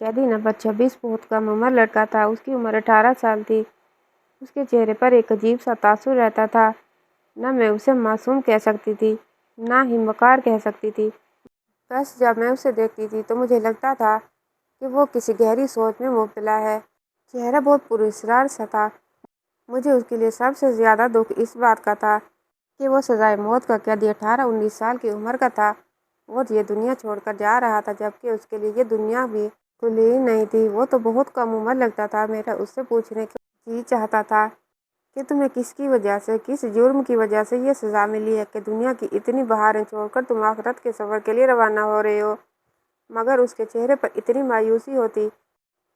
قیدی نمبر 26 بہت کم عمر لڑکا تھا۔ اس کی عمر 18 سال تھی۔ اس کے چہرے پر ایک عجیب سا تاثر رہتا تھا۔ نہ میں اسے معصوم کہہ سکتی تھی، نہ ہی مکار کہہ سکتی تھی۔ بس جب میں اسے دیکھتی تھی تو مجھے لگتا تھا کہ وہ کسی گہری سوچ میں مبتلا ہے۔ چہرہ بہت پراسرار سا تھا۔ مجھے اس کے لیے سب سے زیادہ دکھ اس بات کا تھا کہ وہ سزائے موت کا قیدی 18-19 سال کی عمر کا تھا اور یہ دنیا چھوڑ کر جا رہا تھا، جبکہ اس کے لیے یہ دنیا بھی کھلی نہیں تھی۔ وہ تو بہت کم عمر لگتا تھا۔ میرا اس سے پوچھنے کا جی چاہتا تھا کہ تمہیں کس کی وجہ سے، کس جرم کی وجہ سے یہ سزا ملی ہے کہ دنیا کی اتنی بہاریں چھوڑ کر تم آخرت کے سفر کے لیے روانہ ہو رہے ہو؟ مگر اس کے چہرے پر اتنی مایوسی ہوتی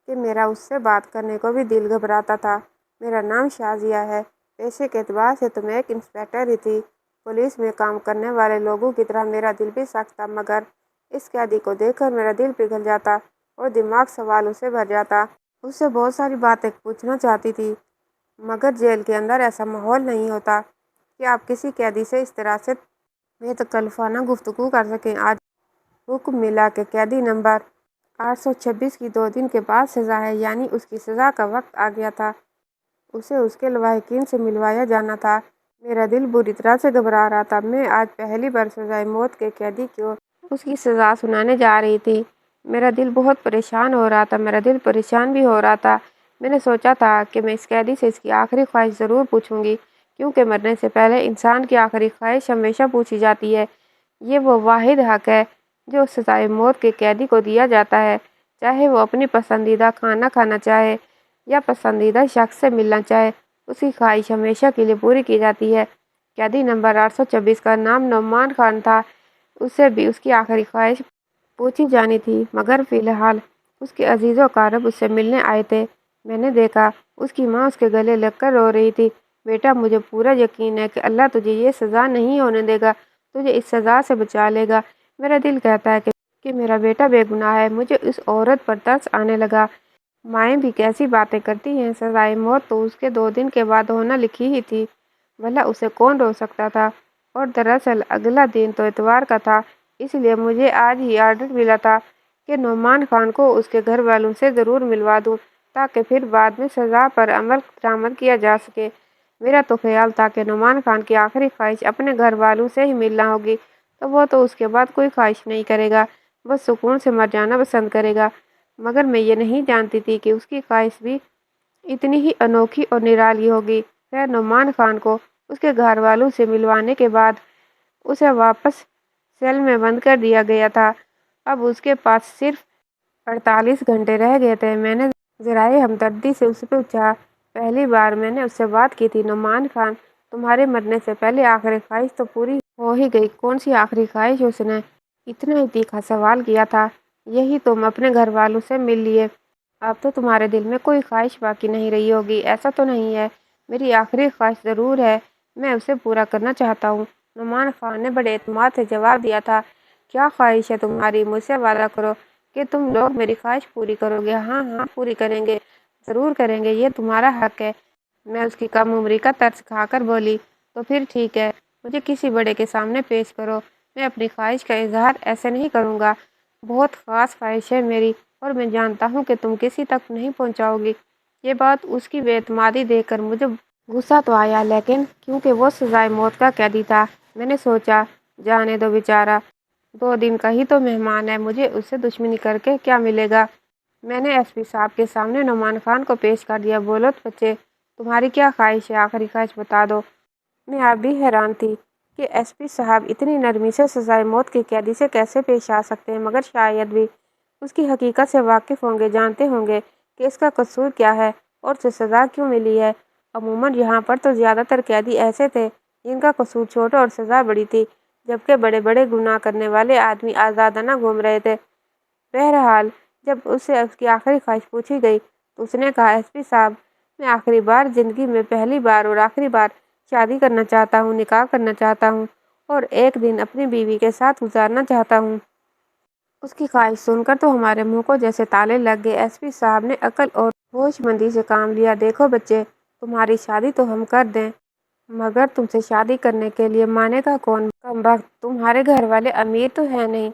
کہ میرا اس سے بات کرنے کو بھی دل گھبراتا تھا۔ میرا نام شازیہ ہے۔ پیشے کے اعتبار سے تو میں ایک انسپکٹر ہی تھی۔ پولیس میں کام کرنے والے لوگوں کی طرح میرا دل بھی سخت تھا، مگر اس قیدی کو دیکھ کر میرا دل پگھل جاتا اور دماغ سوالوں سے بھر جاتا۔ اس سے بہت ساری باتیں پوچھنا چاہتی تھی، مگر جیل کے اندر ایسا ماحول نہیں ہوتا کہ آپ کسی قیدی سے اس طرح سے بے تکلفانہ گفتگو کر سکیں۔ آج حکم ملا کہ قیدی نمبر 826 کی 2 دن کے بعد سزا ہے، یعنی اس کی سزا کا وقت آ گیا تھا۔ اسے اس کے لواحقین سے ملوایا جانا تھا۔ میرا دل بری طرح سے گھبرا رہا تھا۔ میں آج پہلی بار سزائے موت کے قیدی کو اس کی سزا سنانے جا رہی تھی۔ میرا دل بہت پریشان ہو رہا تھا۔ میرا دل پریشان بھی ہو رہا تھا۔ میں نے سوچا تھا کہ میں اس قیدی سے اس کی آخری خواہش ضرور پوچھوں گی، کیونکہ مرنے سے پہلے انسان کی آخری خواہش ہمیشہ پوچھی جاتی ہے۔ یہ وہ واحد حق ہے جو سزائے موت کے قیدی کو دیا جاتا ہے، چاہے وہ اپنی پسندیدہ کھانا کھانا چاہے یا پسندیدہ شخص سے ملنا چاہے، اس کی خواہش ہمیشہ کے لیے پوری کی جاتی ہے۔ قیدی نمبر 826 کا نام نعمان خان تھا۔ اسے بھی اس کی آخری خواہش پوچھی جانی تھی، مگر فی الحال اس کے عزیز و اقارب اس سے ملنے آئے تھے۔ میں نے دیکھا اس کی ماں اس کے گلے لگ کر رو رہی تھی۔ بیٹا، مجھے پورا یقین ہے کہ اللہ تجھے یہ سزا نہیں ہونے دے گا، تجھے اس سزا سے بچا لے گا۔ میرا دل کہتا ہے کہ میرا بیٹا بے گناہ ہے۔ مجھے اس عورت پر ترس آنے لگا۔ مائیں بھی کیسی باتیں کرتی ہیں۔ سزائے موت تو اس کے 2 دن کے بعد ہونا لکھی ہی تھی، بھلا اسے کون روک سکتا تھا؟ اور دراصل اگلا دن تو اتوار کا تھا، اس لیے مجھے آج ہی آرڈر ملا تھا کہ نعمان خان کو اس کے گھر والوں سے ضرور ملوا دوں، تاکہ پھر بعد میں سزا پر عمل درآمد کیا جا سکے۔ میرا تو خیال تھا کہ نعمان خان کی آخری خواہش اپنے گھر والوں سے ہی ملنا ہوگی، تو وہ تو اس کے بعد کوئی خواہش نہیں کرے گا، بس سکون سے مر جانا پسند کرے گا۔ مگر میں یہ نہیں جانتی تھی کہ اس کی خواہش بھی اتنی ہی انوکھی اور نرالی ہوگی۔ خیر، نعمان خان کو اس کے گھر والوں سے ملوانے کے بعد اسے واپس سیل میں بند کر دیا گیا تھا۔ اب اس کے پاس صرف 48 گھنٹے رہ گئے تھے۔ میں نے ذرائع ہمدردی سے اس سے پوچھا، پہلی بار میں نے اس سے بات کی تھی، نعمان خان، تمہارے مرنے سے پہلے آخری خواہش تو پوری ہو ہی گئی، کون سی آخری خواہش؟ اس نے اتنا ہی تیکھا سوال کیا تھا۔ یہی، تم اپنے گھر والوں سے مل لیے، اب تو تمہارے دل میں کوئی خواہش باقی نہیں رہی ہوگی، ایسا تو نہیں ہے؟ میری آخری خواہش ضرور ہے، میں اسے پورا کرنا چاہتا ہوں۔ نعمان خان نے بڑے اعتماد سے جواب دیا تھا۔ کیا خواہش ہے تمہاری؟ مجھ سے وعدہ کرو کہ تم لوگ میری خواہش پوری کرو گے۔ ہاں ہاں، پوری کریں گے، ضرور کریں گے، یہ تمہارا حق ہے۔ میں اس کی کم عمری کا ترس کھا کر بولی، تو پھر ٹھیک ہے، مجھے کسی بڑے کے سامنے پیش کرو، میں اپنی خواہش کا اظہار ایسے نہیں کروں گا۔ بہت خاص خواہش ہے میری، اور میں جانتا ہوں کہ تم کسی تک نہیں پہنچاؤ گی۔ یہ بات اس کی بے اعتمادی دیکھ کر مجھے غصہ تو آیا، لیکن کیونکہ وہ سزائے موت کا قیدی تھا، میں نے سوچا جانے دو بیچارہ، 2 دن کا ہی تو مہمان ہے، مجھے اس سے دشمنی کر کے کیا ملے گا۔ میں نے ایس پی صاحب کے سامنے نعمان خان کو پیش کر دیا۔ بولو بچے، تمہاری کیا خواہش ہے؟ آخری خواہش بتا دو۔ میں اب بھی حیران تھی کہ ایس پی صاحب اتنی نرمی سے سزائے موت کے قیدی سے کیسے پیش آ سکتے ہیں، مگر شاید بھی اس کی حقیقت سے واقف ہوں گے، جانتے ہوں گے کہ اس کا قصور کیا ہے اور اسے سزا کیوں ملی ہے۔ عموماً یہاں پر تو زیادہ تر قیدی ایسے تھے جن کا قصور چھوٹا اور سزا بڑی تھی، جبکہ بڑے بڑے گناہ کرنے والے آدمی آزادانہ گھوم رہے تھے۔ بہرحال جب اسے اس کی آخری خواہش پوچھی گئی تو اس نے کہا، ایس پی صاحب، میں آخری بار زندگی میں پہلی بار اور آخری بار شادی کرنا چاہتا ہوں، نکاح کرنا چاہتا ہوں اور ایک دن اپنی بیوی کے ساتھ گزارنا چاہتا ہوں۔ اس کی خواہش سن کر تو ہمارے منہ کو جیسے تالے لگ گئے۔ ایس پی صاحب نے عقل اور ہوش مندی سے کام لیا۔ دیکھو بچے، تمہاری شادی تو ہم کر دیں، مگر تم سے شادی کرنے کے لیے مانے گا کون؟ کمبخت، تمہارے گھر والے امیر تو ہیں نہیں،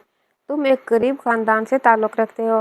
تم ایک غریب خاندان سے تعلق رکھتے ہو،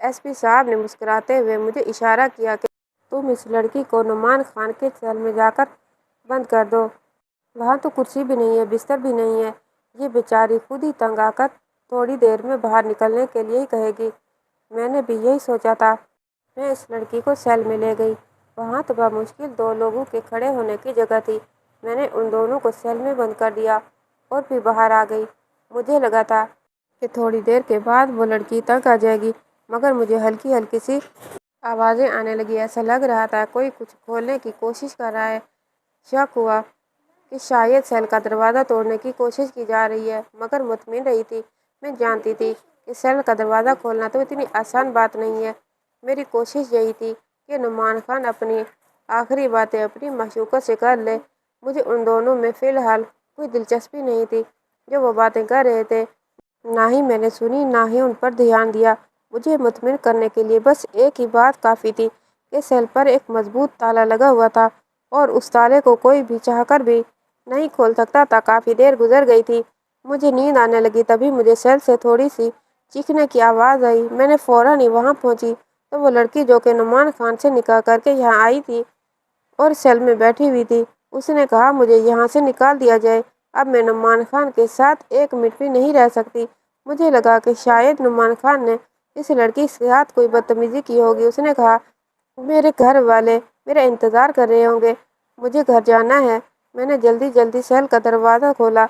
ایس پی صاحب نے مسکراتے ہوئے مجھے اشارہ کیا کہ تم اس لڑکی کو نعمان خان کے سیل میں جا کر بند کر دو۔ وہاں تو کرسی بھی نہیں ہے، بستر بھی نہیں ہے۔ یہ بیچاری خود ہی تنگ آ کر تھوڑی دیر میں باہر نکلنے کے لیے ہی کہے گی۔ میں نے بھی یہی سوچا تھا۔ میں اس لڑکی کو سیل میں لے گئی۔ وہاں تو بمشکل 2 لوگوں کے کھڑے ہونے کی جگہ تھی۔ میں نے ان دونوں کو سیل میں بند کر دیا اور پھر باہر آ گئی۔ مجھے لگا تھا کہ تھوڑی دیر کے بعد وہ لڑکی تنگ آ جائے گی، مگر مجھے ہلکی ہلکی سی آوازیں آنے لگی۔ ایسا لگ رہا تھا کوئی کچھ کھولنے کی کوشش کر رہا ہے۔ شک ہوا کہ شاید سیل کا دروازہ توڑنے کی کوشش کی جا رہی ہے، مگر مطمئن رہی تھی۔ میں جانتی تھی کہ سیل کا دروازہ کھولنا تو اتنی آسان بات نہیں ہے۔ میری کوشش یہی تھی کہ نعمان خان اپنی آخری باتیں اپنی معشوقہ سے کر لے۔ مجھے ان دونوں میں فی الحال کوئی دلچسپی نہیں تھی جو وہ باتیں کر رہے تھے۔ نہ ہی میں نے سنی، نہ ہی ان پر دھیان دیا۔ مجھے مطمئن کرنے کے لیے بس ایک ہی بات کافی تھی کہ سیل پر ایک مضبوط تالا لگا ہوا تھا اور اس تالے کو کوئی بھی چاہ کر بھی نہیں کھول سکتا تھا۔ کافی دیر گزر گئی تھی۔ مجھے نیند آنے لگی۔ تبھی مجھے سیل سے تھوڑی سی چیخنے کی آواز آئی۔ میں نے فوراً ہی وہاں پہنچی تو وہ لڑکی جو کہ نعمان خان سے نکاح کر کے یہاں آئی تھی اور سیل میں بیٹھی ہوئی تھی، اس نے کہا مجھے یہاں سے نکال دیا جائے۔ اب میں نعمان خان کے ساتھ 1 منٹ بھی نہیں رہ سکتی۔ مجھے لگا کہ شاید نعمان خان نے اس لڑکی کے ساتھ کوئی بدتمیزی کی ہوگی۔ اس نے کہا میرے گھر والے میرا انتظار کر رہے ہوں گے، مجھے گھر جانا ہے۔ میں نے جلدی جلدی سیل کا دروازہ کھولا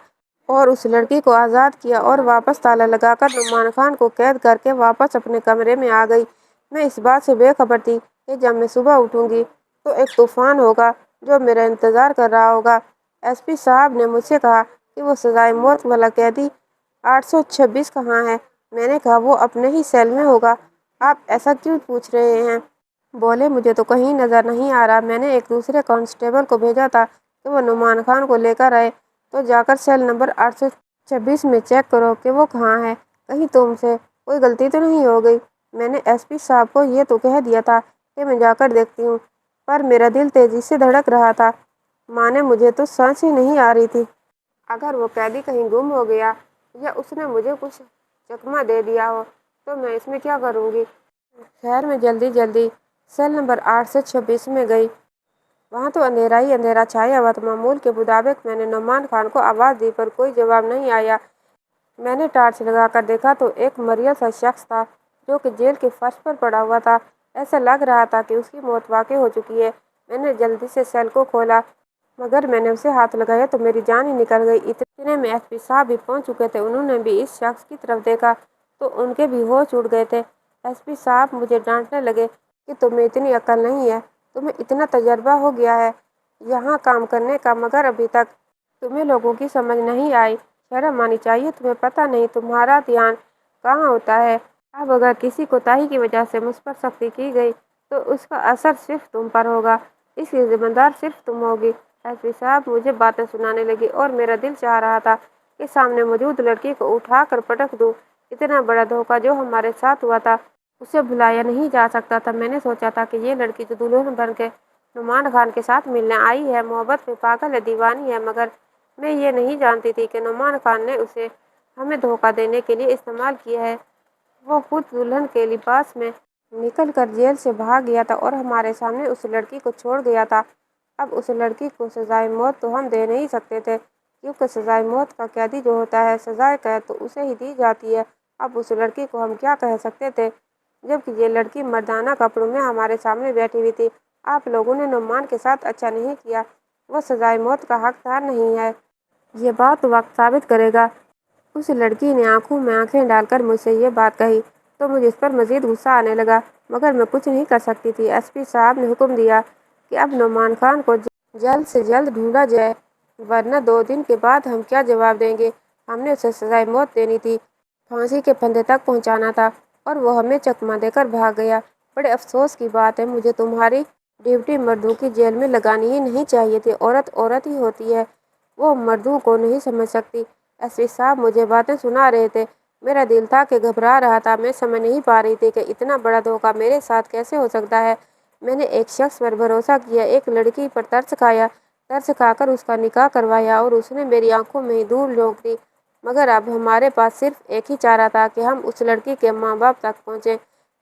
اور اس لڑکی کو آزاد کیا اور واپس تالا لگا کر نعمان خان کو قید کر کے واپس اپنے کمرے میں آ گئی۔ میں اس بات سے بے خبر تھی کہ جب میں صبح اٹھوں گی تو ایک طوفان ہوگا جو میرا انتظار کر رہا ہوگا۔ ایس پی صاحب نے مجھ سے کہا کہ وہ سزائے موت والا قیدی 826 کہاں ہے؟ میں نے کہا وہ اپنے ہی سیل میں ہوگا۔ آپ ایسا کیوں پوچھ رہے ہیں؟ بولے مجھے تو کہیں نظر نہیں آ رہا۔ میں نے ایک دوسرے کانسٹیبل کو بھیجا تھا کہ وہ نعمان خان کو لے کر آئے، تو جا کر سیل نمبر 826 میں چیک کرو کہ وہ کہاں ہے، کہیں تم سے کوئی غلطی تو نہیں ہو گئی۔ میں نے ایس پی صاحب کو یہ تو کہہ دیا تھا کہ میں جا کر دیکھتی ہوں، پر میرا دل تیزی سے دھڑک رہا تھا۔ مانے مجھے تو سانس ہی نہیں آ رہی تھی۔ اگر وہ قیدی کہیں گم ہو گیا یا اس نے مجھے کچھ چکمہ دے دیا ہو تو میں اس میں کیا کروں گی؟ خیر میں جلدی جلدی سیل نمبر 826 میں گئی۔ وہاں تو اندھیرا ہی اندھیرا چھایا ہوا تھا۔ معمول کے مطابق میں نے نعمان خان کو آواز دی پر کوئی جواب نہیں آیا۔ میں نے ٹارچ لگا کر دیکھا تو ایک مریض سا شخص تھا جو کہ جیل کے فرش پر پڑا ہوا تھا۔ ایسا لگ رہا تھا کہ اس کی موت واقع ہو چکی ہے۔ میں نے جلدی سے سیل کو کھولا، مگر میں نے اسے ہاتھ لگایا تو میری جان ہی نکل گئی۔ اتنے میں ایس پی صاحب بھی پہنچ چکے تھے۔ انہوں نے بھی اس شخص کی طرف دیکھا تو ان کے بھی ہوش اڑ گئے تھے۔ ایس پی صاحب مجھے ڈانٹنے لگے کہ تمہیں اتنی عقل نہیں ہے، تمہیں اتنا تجربہ ہو گیا ہے یہاں کام کرنے کا، مگر ابھی تک تمہیں لوگوں کی سمجھ نہیں آئی۔ شرم آنی چاہیے تمہیں، پتہ نہیں تمہارا دھیان کہاں ہوتا ہے۔ اب اگر کسی کوتاہی کی وجہ سے مجھ پر سختی کی گئی تو اس کا اثر صرف تم پر ہوگا، اس کی ذمہ دار صرف تم ہوگی۔ ایس پی صاحب مجھے باتیں سنانے لگی اور میرا دل چاہ رہا تھا کہ سامنے موجود لڑکی کو اٹھا کر پٹک دوں۔ اتنا بڑا دھوکہ جو ہمارے ساتھ ہوا تھا اسے بھلایا نہیں جا سکتا تھا۔ میں نے سوچا تھا کہ یہ لڑکی جو دلہن بن کے نعمان خان کے ساتھ ملنے آئی ہے، محبت میں پاگل ہے، دیوانی ہے، مگر میں یہ نہیں جانتی تھی کہ نعمان خان نے اسے ہمیں دھوکہ دینے کے لیے استعمال کیا ہے۔ وہ خود دلہن کے لباس میں نکل کر جیل سے بھاگ گیا تھا اور ہمارے سامنے اس لڑکی کو چھوڑ گیا تھا۔ اب اس لڑکی کو سزائے موت تو ہم دے نہیں سکتے تھے، کیونکہ سزائے موت کا قیدی جو ہوتا ہے سزائے قید تو اسے ہی دی جاتی ہے۔ اب اس لڑکی کو ہم کیا کہہ سکتے تھے، جبکہ یہ لڑکی مردانہ کپڑوں میں ہمارے سامنے بیٹھی ہوئی تھی۔ آپ لوگوں نے نعمان کے ساتھ اچھا نہیں کیا، وہ سزائے موت کا حقدار نہیں ہے۔ یہ بات وقت ثابت کرے گا۔ اس لڑکی نے آنکھوں میں آنکھیں ڈال کر مجھ سے یہ بات کہی تو مجھے اس پر مزید غصہ آنے لگا، مگر میں کچھ نہیں کر سکتی تھی۔ ایس پی صاحب نے حکم دیا کہ اب نعمان خان کو جلد سے جلد ڈھونڈا جائے، ورنہ 2 دن کے بعد ہم کیا جواب دیں گے۔ ہم نے اسے سزائے موت دینی تھی، پھانسی کے پھندے تک پہنچانا تھا، اور وہ ہمیں چکمہ دے کر بھاگ گیا۔ بڑے افسوس کی بات ہے، مجھے تمہاری ڈیوٹی مردوں کی جیل میں لگانی ہی نہیں چاہیے تھی۔ عورت عورت ہی ہوتی ہے، وہ مردوں کو نہیں سمجھ سکتی۔ ایس پی صاحب مجھے باتیں سنا رہے تھے۔ میرا دل تھا کہ گھبرا رہا تھا۔ میں سمجھ نہیں پا رہی تھی کہ اتنا بڑا دھوکہ میرے ساتھ کیسے ہو سکتا ہے۔ میں نے ایک شخص پر بھروسہ کیا، ایک لڑکی پر ترس کھایا، ترس کھا کر اس کا نکاح کروایا اور اس نے میری آنکھوں میں ہی دھول جھونک دی، مگر اب ہمارے پاس صرف ایک ہی چارہ تھا کہ ہم اس لڑکی کے ماں باپ تک پہنچیں۔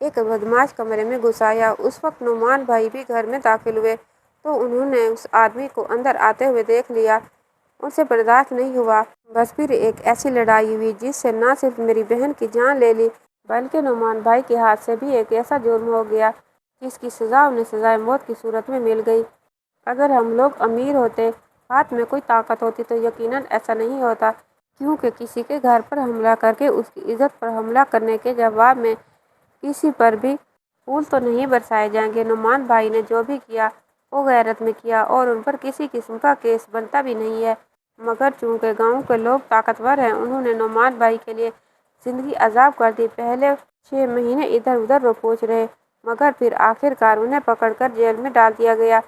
ایک بدماش کمرے میں گھس آیا۔ اس وقت نعمان بھائی بھی گھر میں داخل ہوئے تو انہوں نے اس آدمی کو اندر آتے ہوئے دیکھ لیا۔ ان سے برداشت نہیں ہوا۔ بس پھر ایک ایسی لڑائی ہوئی جس سے نہ صرف میری بہن کی جان لے لی بلکہ نعمان بھائی کے ہاتھ سے بھی ایک ایسا جرم ہو گیا جس کی سزا انہیں سزائے موت کی صورت میں مل گئی۔ اگر ہم لوگ امیر ہوتے، ہاتھ میں کوئی طاقت ہوتی تو یقیناً ایسا نہیں ہوتا، کیونکہ کسی کے گھر پر حملہ کر کے اس کی عزت پر حملہ کرنے کے جواب میں کسی پر بھی پھول تو نہیں برسائے جائیں گے۔ نعمان بھائی نے جو بھی کیا وہ غیرت میں کیا اور ان پر کسی قسم کا کیس بنتا بھی نہیں ہے، مگر چونکہ گاؤں کے لوگ طاقتور ہیں انہوں نے نعمان بھائی کے لیے زندگی عذاب کر دی۔ پہلے 6 مہینے ادھر ادھر رو پوچھ رہے مگر پھر آخر کار انہیں پکڑ کر جیل میں ڈال دیا گیا۔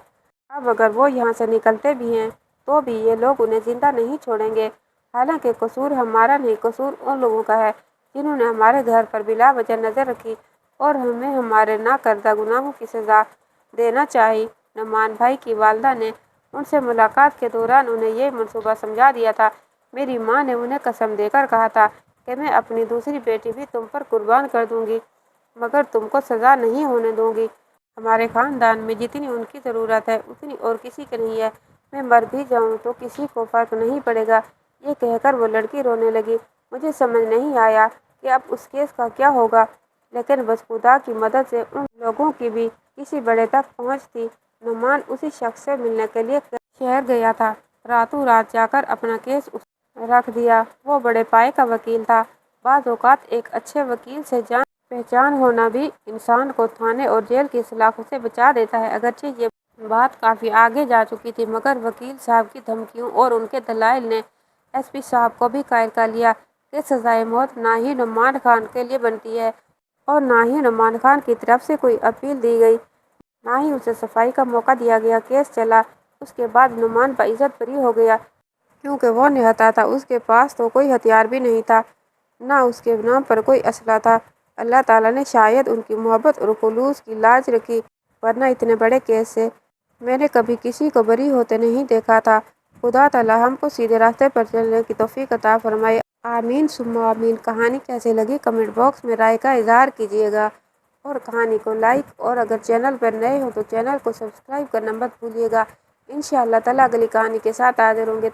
اب اگر وہ یہاں سے نکلتے بھی ہیں تو بھی یہ لوگ انہیں زندہ نہیں چھوڑیں گے۔ حالانکہ قصور ہمارا نہیں، قصور ان لوگوں کا ہے جنہوں نے ہمارے گھر پر بلا وجہ نظر رکھی اور ہمیں ہمارے نہ کردہ گناہوں کی سزا دینا چاہی۔ نعمان بھائی کی والدہ نے ان سے ملاقات کے دوران انہیں یہ منصوبہ سمجھا دیا تھا۔ میری ماں نے انہیں قسم دے کر کہا تھا کہ میں اپنی دوسری بیٹی بھی تم پر قربان کر دوں گی مگر تم کو سزا نہیں ہونے دوں گی۔ ہمارے خاندان میں جتنی ان کی ضرورت ہے اتنی اور کسی کی نہیں ہے، میں مر بھی جاؤں تو کسی کو فرق نہیں پڑے گا۔ یہ کہہ کر وہ لڑکی رونے لگی۔ مجھے سمجھ نہیں آیا کہ اب اس کیس کا کیا ہوگا، لیکن بس خدا کی مدد سے ان لوگوں کی بھی کسی بڑے تک پہنچ تھی۔ نعمان اسی شخص سے ملنے کے لیے شہر گیا تھا۔ راتوں رات جا کر اپنا کیس اس نے رکھ دیا۔ وہ بڑے پائے کا وکیل تھا۔ بعض اوقات ایک اچھے وکیل سے جان پہچان ہونا بھی انسان کو تھانے اور جیل کی سلاخوں سے بچا دیتا ہے۔ اگرچہ یہ بات کافی آگے جا چکی تھی مگر وکیل صاحب کی دھمکیوں اور ان کے دلائل نے ایس پی صاحب کو بھی قائل کر لیا کہ سزائے موت نہ ہی نعمان خان کے لیے بنتی ہے اور نہ ہی نعمان خان کی طرف سے کوئی اپیل دی گئی، نہ ہی اسے صفائی کا موقع دیا گیا۔ کیس چلا۔ اس کے بعد نعمان بعزت بری ہو گیا کیونکہ وہ نہتا تھا۔ اس کے پاس تو کوئی ہتھیار بھی نہیں تھا، نہ اس کے نام پر کوئی اسلحہ تھا۔ اللہ تعالیٰ نے شاید ان کی محبت اور خلوص کی لاج رکھی، ورنہ اتنے بڑے کیس سے میں نے کبھی کسی کو بری ہوتے نہیں دیکھا تھا۔ خدا تعالیٰ ہم کو سیدھے راستے پر چلنے کی توفیق عطا فرمائے۔ آمین ثم آمین۔ کہانی کیسی لگی کمنٹ باکس میں رائے کا اظہار کیجیے گا اور کہانی کو لائک اور اگر چینل پر نئے ہو تو چینل کو سبسکرائب کرنا مت بھولیے گا۔ انشاءاللہ تعالیٰ اگلی کہانی کے ساتھ حاضر ہوں گے۔